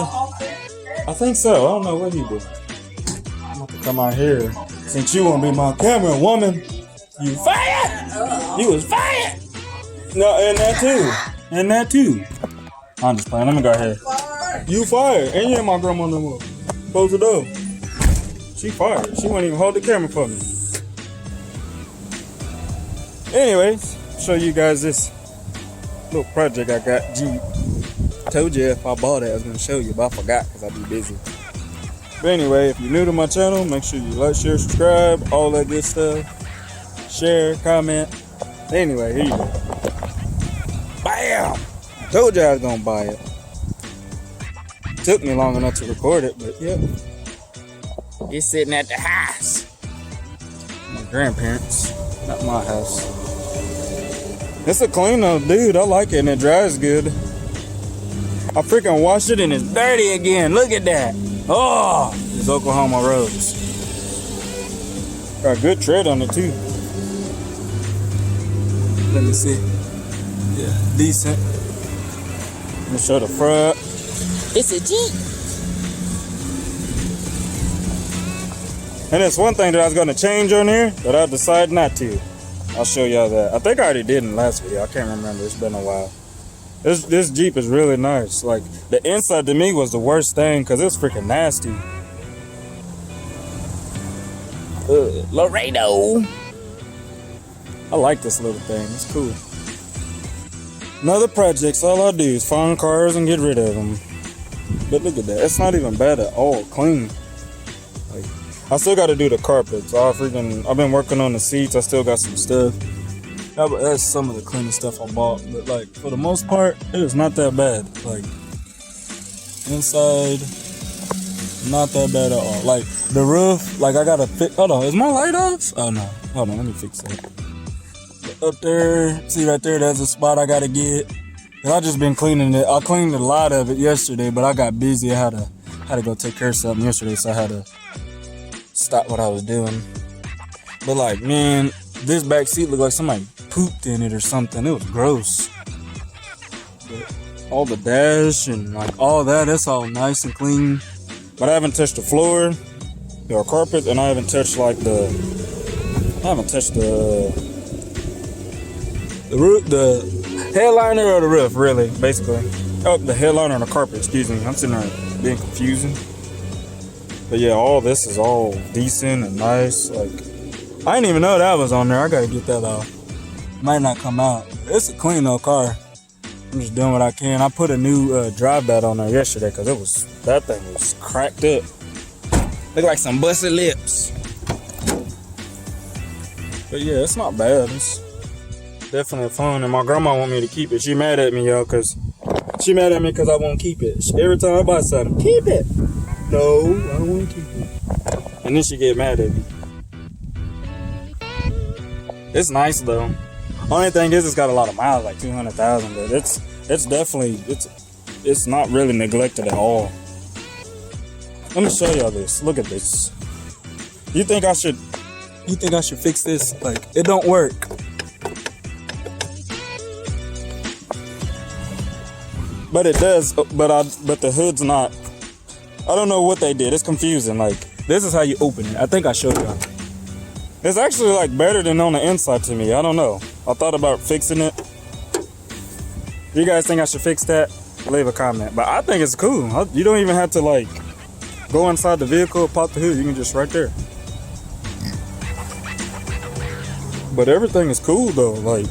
I think so. I don't know what he did. I'm about to come out here. Since you won't be my camera woman, you fired! You was fired! No, and that too. And that too. I'm just playing. Let me go ahead. You fired. And you ain't my grandma no more. Close the door. She fired. She wouldn't even hold the camera for me. Anyways, show you guys this little project I got. Jeep. Told you if I bought it, I was going to show you, but I forgot because I'd be busy. But anyway, if you're new to my channel, make sure you like, share, subscribe, all that good stuff. Share, comment. Anyway, here you go. Bam! Told you I was going to buy it. Took me long enough to record it, but yep. It's sitting at the house. My grandparents, not my house. It's a clean though, dude. I like it and it dries good. I freaking washed it and it's dirty again. Look at that. Oh, it's Oklahoma roads. Got good tread on it too. Let me see. Yeah, decent. Let me show the front. It's a Jeep. And there's one thing that I was going to change on here, but I decided not to. I'll show y'all that. I think I already did in the last video. I can't remember. It's been a while. This Jeep is really nice. Like, the inside to me was the worst thing because it's freaking nasty. Laredo. I like this little thing. It's cool. Another project. All I do is find cars and get rid of them. But look at that. It's not even bad at all. Clean. Like, I still got to do the carpets. I've been working on the seats. I still got some stuff. That's some of the cleanest stuff I bought. But like, for the most part, it is not that bad. Like, inside, not that bad at all. Like, the roof, like I got to fix. Hold on, is my light off? Oh no. Hold on, let me fix that. Up there, see right there, there's a spot I got to get. I just been cleaning it. I cleaned a lot of it yesterday, but I got busy. I had to go take care of something yesterday, so I had to stop what I was doing. But like, man, this back seat looked like somebody pooped in it or something. It was gross. But all the dash and like all that, that's all nice and clean. But I haven't touched the floor or carpet, and I haven't touched like the roof, the headliner or the roof, really, basically. Oh, the headliner and the carpet, excuse me. I'm sitting there being confusing. But yeah, all this is all decent and nice. Like, I didn't even know that was on there. I gotta get that off. Might not come out. It's a clean old car. I'm just doing what I can. I put a new drive bat on there yesterday because that thing was cracked up. Look like some busted lips. But yeah, it's not bad. It's definitely fun, and my grandma want me to keep it. She mad at me, y'all, because I won't keep it. Every time I buy something, keep it. No, I don't want to keep it. And then she get mad at me. It's nice though. Only thing is, it's got a lot of miles, like 200,000. But it's definitely it's not really neglected at all. Let me show y'all this. Look at this. You think I should fix this? Like, it don't work. But it does. But the hood's not. I don't know what they did. It's confusing. Like, this is how you open it. I think I showed y'all. It's actually like better than on the inside to me. I don't know. I thought about fixing it. If you guys think I should fix that, leave a comment. But I think it's cool. You don't even have to like go inside the vehicle, pop the hood. You can just right there. But everything is cool though. Like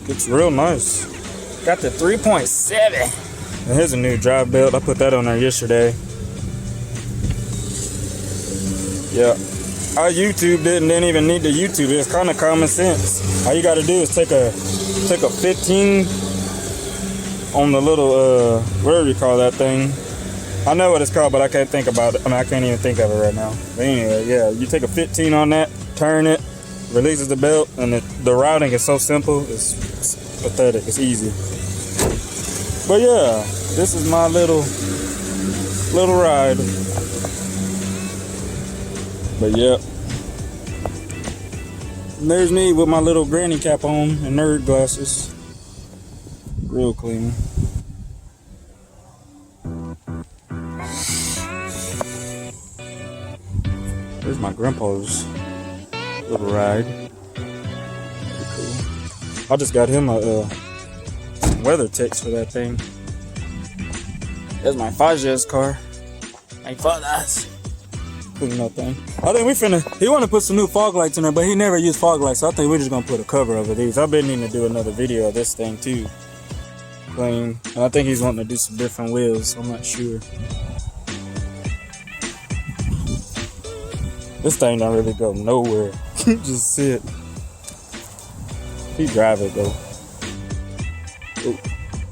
it's real nice. Got the 3.7. And here's a new drive belt. I put that on there yesterday. Yeah. I YouTubed it and didn't even need to YouTube it. It's kind of common sense. All you got to do is take a 15 on the little, whatever you call that thing. I know what it's called, but I can't think about it. I mean, I can't even think of it right now. But anyway, yeah, you take a 15 on that, turn it, releases the belt, and the routing is so simple. It's pathetic. It's easy. But yeah, this is my little ride. But yeah, and there's me with my little granny cap on and nerd glasses. Real clean. Here's my grandpa's little ride. Pretty cool. I just got him a weather text for that thing. That's my Faja's car. My father's. Clean up thing. I think we finna. He want to put some new fog lights in there, but he never used fog lights, so I think we're just gonna put a cover over these. I've been needing to do another video of this thing too. Clean. And I think he's wanting to do some different wheels. So I'm not sure. This thing don't really go nowhere. Just sit. He drive it though. Ooh,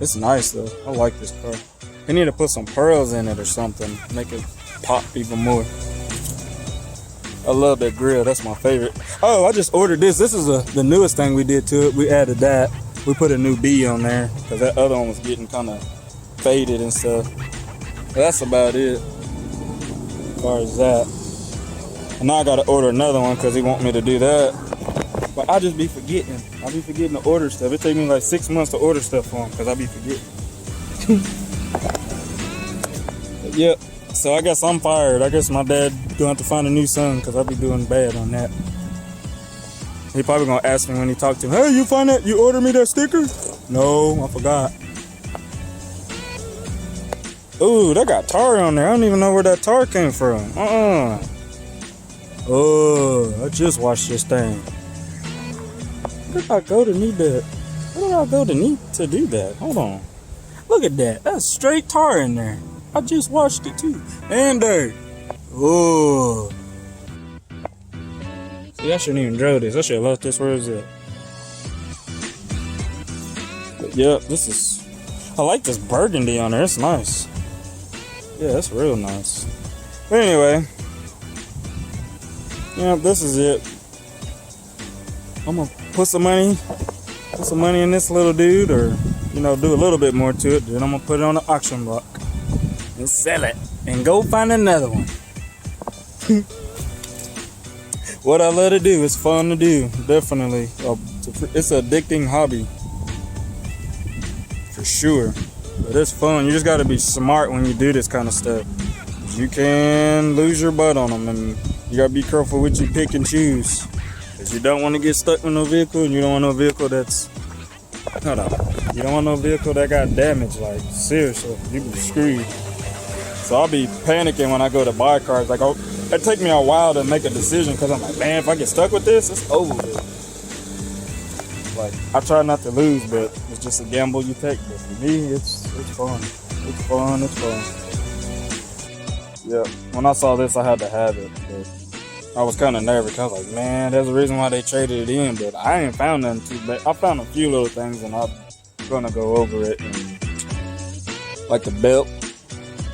it's nice though. I like this car. He need to put some pearls in it or something. Make it pop even more. I love that grill. That's my favorite. Oh, I just ordered this. This is the newest thing we did to it. We added that. We put a new B on there because that other one was getting kind of faded and stuff. But that's about it as far as that. And now I got to order another one because he want me to do that. But I just be forgetting. I be forgetting to order stuff. It take me like 6 months to order stuff for him because I be forgetting. But yep. So I guess I'm fired. I guess my dad gonna have to find a new son because I be doing bad on that. He probably gonna ask me when he talk to him, hey, you find that? You ordered me that sticker? No, I forgot. Ooh, that got tar on there. I don't even know where that tar came from. Oh, I just washed this thing. Where did I go to need that? Where did I go to need to do that? Hold on. Look at that. That's straight tar in there. I just washed it too. And dirt. Oh. See, I shouldn't even drove this. I should have left this. Where is it? But yep, this is. I like this burgundy on there. It's nice. Yeah, that's real nice. But anyway. Yeah, this is it. I'm gonna put some money in this little dude, or you know, do a little bit more to it. Then I'm gonna put it on the auction block and sell it, and go find another one. What I love to do, it's fun to do, definitely. It's an addicting hobby, for sure. But it's fun. You just gotta be smart when you do this kind of stuff. You can lose your butt on them, and you gotta be careful what you pick and choose. Cause you don't want to get stuck with no vehicle, and you don't want no vehicle that's, hold on. You don't want no vehicle that got damaged, like seriously, you be screwed. So I'll be panicking when I go to buy cars. Like, it take me a while to make a decision because I'm like, man, if I get stuck with this, it's over with. Like, I try not to lose, but it's just a gamble you take. But for me, it's fun. It's fun. It's fun. Yeah. When I saw this, I had to have it. But I was kind of nervous. I was like, man, there's a reason why they traded it in. But I ain't found nothing too bad. I found a few little things, and I'm gonna go over it. And, like the belt.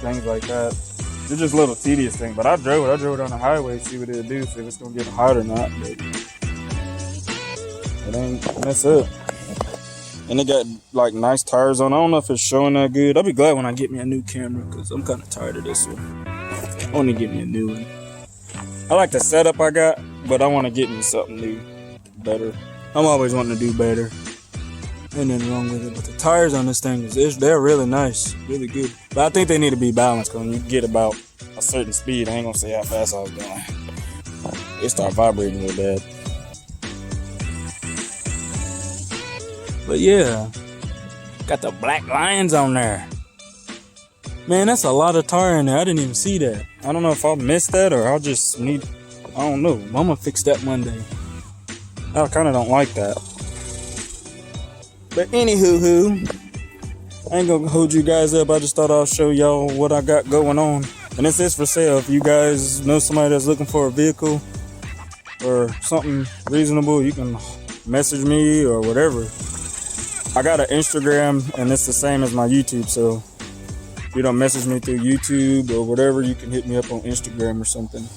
Things like that. It's just little tedious things, but I drove it on the highway, see what it'll do, see if it's gonna get hot or not. But it ain't mess up. And it got like nice tires on. I don't know if it's showing that good. I'll be glad when I get me a new camera because I'm kind of tired of this one. I want to get me a new one. I like the setup I got, but I want to get me something new, better. I'm always wanting to do better. Ain't nothing wrong with it, but the tires on this thing they're really nice, really good. But I think they need to be balanced because when you get about a certain speed, I ain't gonna say how fast I was going. It start vibrating real bad. But yeah, got the black lines on there. Man, that's a lot of tire in there. I didn't even see that. I don't know if I missed that or I just need. I don't know. I'm gonna fix that Monday. I kind of don't like that. But anywho, I ain't gonna hold you guys up. I just thought I'll show y'all what I got going on. And this is for sale. If you guys know somebody that's looking for a vehicle or something reasonable, you can message me or whatever. I got an Instagram and it's the same as my YouTube. So if you don't message me through YouTube or whatever, you can hit me up on Instagram or something.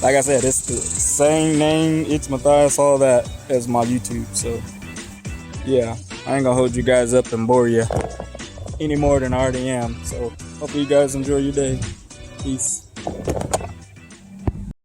Like I said, it's the same name, It's Matthias, all that, as my YouTube. So yeah. I ain't gonna hold you guys up and bore you any more than I already am. So, hope you guys enjoy your day. Peace.